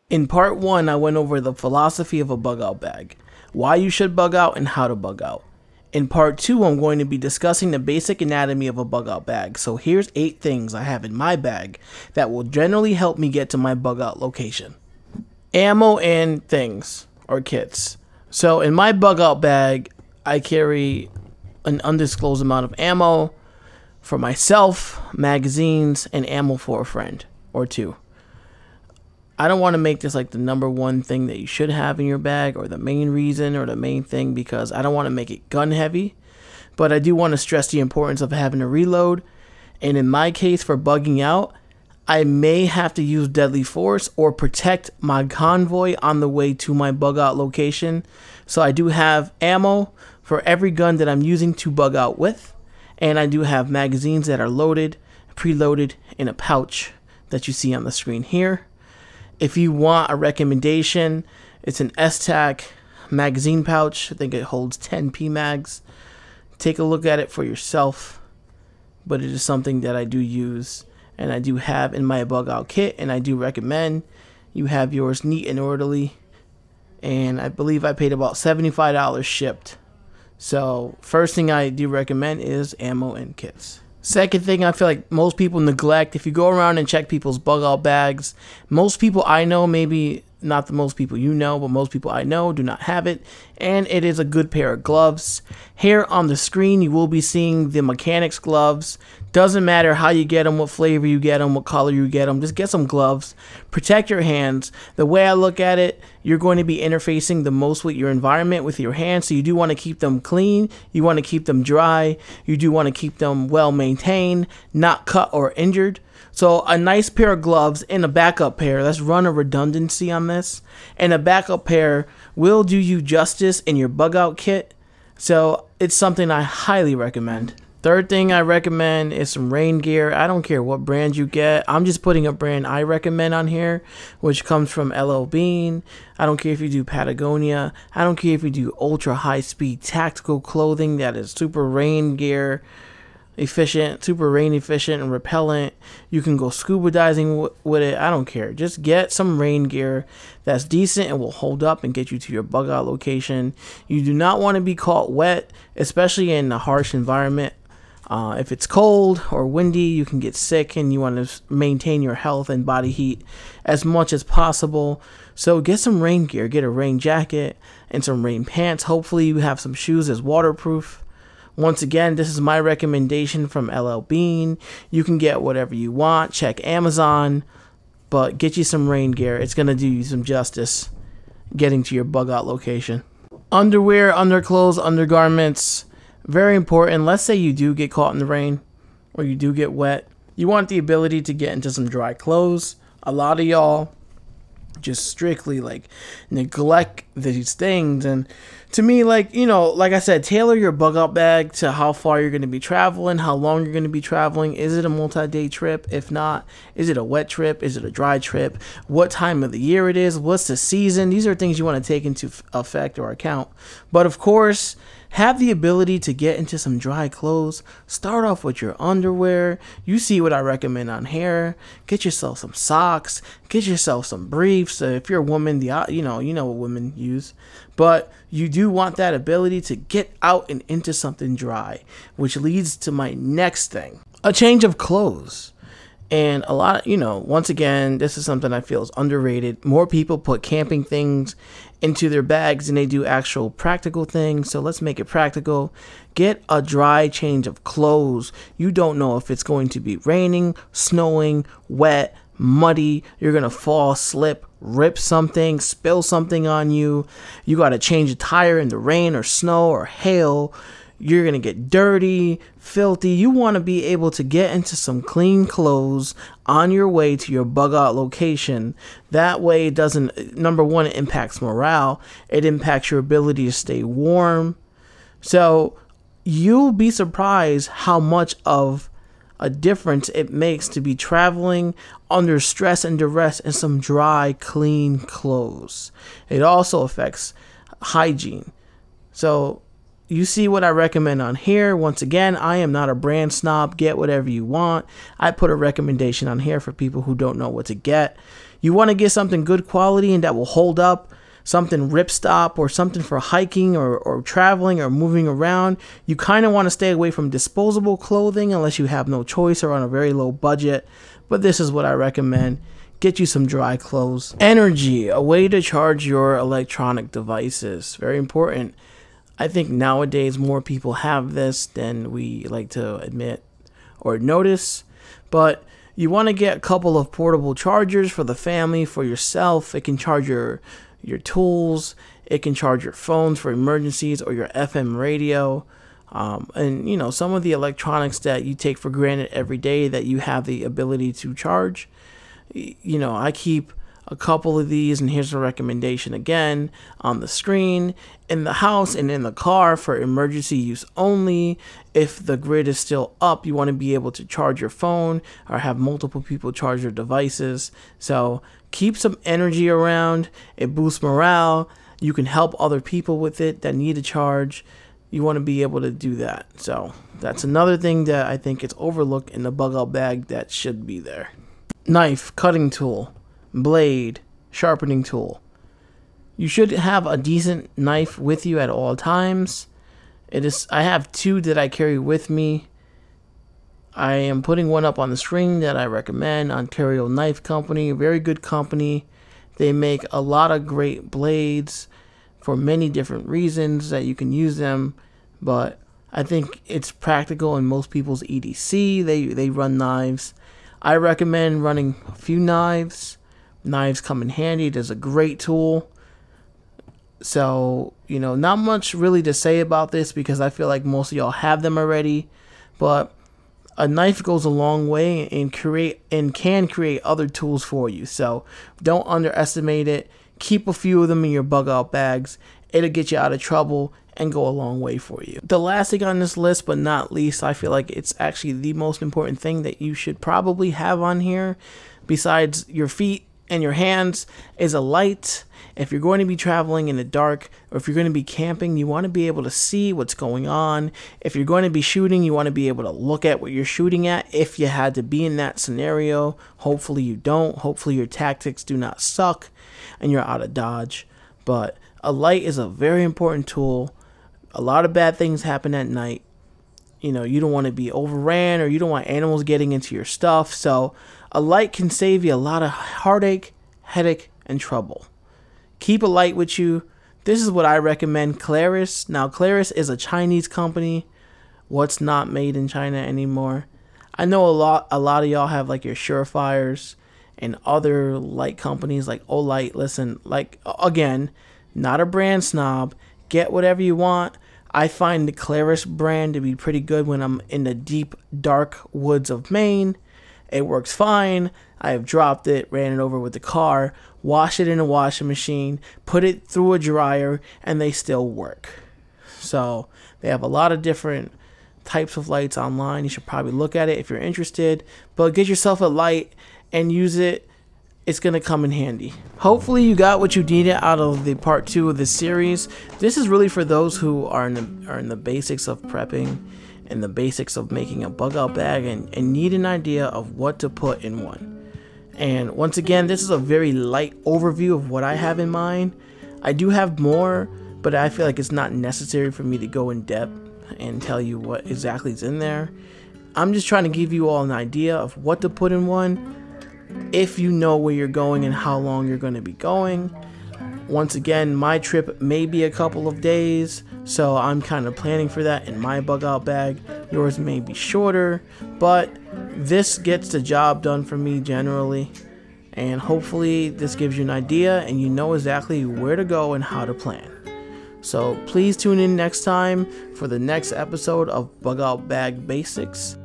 In part 1, I went over the philosophy of a bug out bag, why you should bug out and how to bug out. In part 2, I'm going to be discussing the basic anatomy of a bug out bag. So here's 8 things I have in my bag that will generally help me get to my bug out location. Ammo and things, or kits. So in my bug out bag, I carry an undisclosed amount of ammo for myself, magazines, and ammo for a friend or two. I don't want to make this like the #1 thing that you should have in your bag, or the main reason, or the main thing, because I don't want to make it gun heavy, but I do want to stress the importance of having a reload. And in my case, for bugging out, I may have to use deadly force or protect my convoy on the way to my bug out location. So I do have ammo for every gun that I'm using to bug out with, and I do have magazines that are loaded, preloaded in a pouch that you see on the screen here. If you want a recommendation, it's an SHTF magazine pouch. I think it holds 10 PMags. Take a look at it for yourself, but it is something that I do use and I do have in my bug out kit, and I do recommend you have yours neat and orderly. And I believe I paid about $75 shipped. So first thing I do recommend is ammo and kits. Second thing I feel like most people neglect, if you go around and check people's bug out bags, most people I know, maybe not the most people you know, but most people I know do not have it, and it is a good pair of gloves. Here on the screen you will be seeing the mechanics gloves. Doesn't matter how you get them, what flavor you get them, what color you get them, just get some gloves. Protect your hands. The way I look at it, you're going to be interfacing the most with your environment with your hands, so you do want to keep them clean, you want to keep them dry, you do want to keep them well maintained, not cut or injured. So a nice pair of gloves and a backup pair, let's run a redundancy on this, and a backup pair will do you justice in your bug out kit. So it's something I highly recommend. Third thing I recommend is some rain gear. I don't care what brand you get. I'm just putting a brand I recommend on here, which comes from LL Bean. I don't care if you do Patagonia. I don't care if you do ultra high speed tactical clothing that is super rain gear efficient, super rain efficient and repellent. You can go scuba diving with it. I don't care. Just get some rain gear that's decent and will hold up and get you to your bug out location. You do not want to be caught wet, especially in a harsh environment. If it's cold or windy, you can get sick, and you want to maintain your health and body heat as much as possible. So get some rain gear. Get a rain jacket and some rain pants. Hopefully you have some shoes that's waterproof. Once again, this is my recommendation from LL Bean. You can get whatever you want. Check Amazon, but get you some rain gear. It's going to do you some justice getting to your bug out location. Underwear, underclothes, undergarments. Very important. Let's say you do get caught in the rain or you do get wet. You want the ability to get into some dry clothes. A lot of y'all just strictly like neglect these things, and to me, like, you know, like I said, tailor your bug out bag to how far you're going to be traveling, how long you're going to be traveling. Is it a multi-day trip? If not, is it a wet trip? Is it a dry trip? What time of the year it is? What's the season? These are things you want to take into effect or account. But of course, have the ability to get into some dry clothes. Start off with your underwear. You see what I recommend on here. Get yourself some socks. Get yourself some briefs. If you're a woman, you know what women use. But you do want that ability to get out and into something dry, which leads to my next thing. A change of clothes. And a lot, once again, this is something I feel is underrated. More people put camping things into their bags than they do actual practical things. So let's make it practical. Get a dry change of clothes. You don't know if it's going to be raining, snowing, wet, muddy. You're going to fall, slip, rip something, spill something on you. You got to change a tire in the rain or snow or hail. You're going to get dirty, filthy. You want to be able to get into some clean clothes on your way to your bug out location. That way it doesn't, number one, it impacts morale. It impacts your ability to stay warm. So you'll be surprised how much of a difference it makes to be traveling under stress and duress in some dry, clean clothes. It also affects hygiene. So you see what I recommend on here. Once again, I am not a brand snob. Get whatever you want. I put a recommendation on here for people who don't know what to get. You want to get something good quality and that will hold up, something ripstop or something for hiking or traveling or moving around. You kind of want to stay away from disposable clothing unless you have no choice or on a very low budget. But this is what I recommend. Get you some dry clothes. Energy, a way to charge your electronic devices. Very important. I think nowadays more people have this than we like to admit or notice, but you want to get a couple of portable chargers for the family, for yourself. It can charge your tools, it can charge your phones for emergencies or your FM radio, and you know, some of the electronics that you take for granted every day that you have the ability to charge. You know, I keep a couple of these, and here's a recommendation again on the screen. In the house and in the car for emergency use only. If the grid is still up, you want to be able to charge your phone or have multiple people charge their devices. So keep some energy around. It boosts morale. You can help other people with it that need a charge. You want to be able to do that. So that's another thing that I think is overlooked in the bug out bag that should be there. Knife, cutting tool, blade, sharpening tool. You should have a decent knife with you at all times. I have two that I carry with me. I am putting one up on the screen that I recommend. Ontario Knife Company, very good company. They make a lot of great blades for many different reasons that you can use them, but I think it's practical in most people's EDC. They run knives. I recommend running a few knives. Knives come in handy. It is a great tool. So, you know, not much really to say about this because I feel like most of y'all have them already, but a knife goes a long way and can create other tools for you. So don't underestimate it. Keep a few of them in your bug out bags. It'll get you out of trouble and go a long way for you. The last thing on this list, but not least, I feel like it's actually the most important thing that you should probably have on here, besides your feet and your hands, is a light. If you're going to be traveling in the dark, or if you're going to be camping, you want to be able to see what's going on. If you're going to be shooting, you want to be able to look at what you're shooting at if you had to be in that scenario. Hopefully you don't. Hopefully your tactics do not suck and you're out of dodge. But a light is a very important tool. A lot of bad things happen at night. You know, you don't want to be overran, or you don't want animals getting into your stuff. So a light can save you a lot of heartache, headache, and trouble. Keep a light with you. This is what I recommend. Claris. Now, Claris is a Chinese company. What's not made in China anymore? I know a lot of y'all have like your Surefires and other light companies like Olight. Listen, like, again, not a brand snob. Get whatever you want. I find the Claris brand to be pretty good when I'm in the deep, dark woods of Maine. It works fine. I have dropped it, ran it over with the car, washed it in a washing machine, put it through a dryer, and they still work. So they have a lot of different types of lights online. You should probably look at it if you're interested. But get yourself a light and use it. It's going to come in handy. Hopefully you got what you needed out of the part 2 of this series. This is really for those who are in the basics of prepping and the basics of making a bug out bag and need an idea of what to put in one. And once again, this is a very light overview of what I have in mind. I do have more, but I feel like it's not necessary for me to go in depth and tell you what exactly is in there. I'm just trying to give you all an idea of what to put in one, if you know where you're going and how long you're going to be going. Once again, my trip may be a couple of days, so I'm kind of planning for that in my bug out bag. Yours may be shorter, but this gets the job done for me generally, and hopefully this gives you an idea and you know exactly where to go and how to plan. So please tune in next time for the next episode of Bug Out Bag Basics.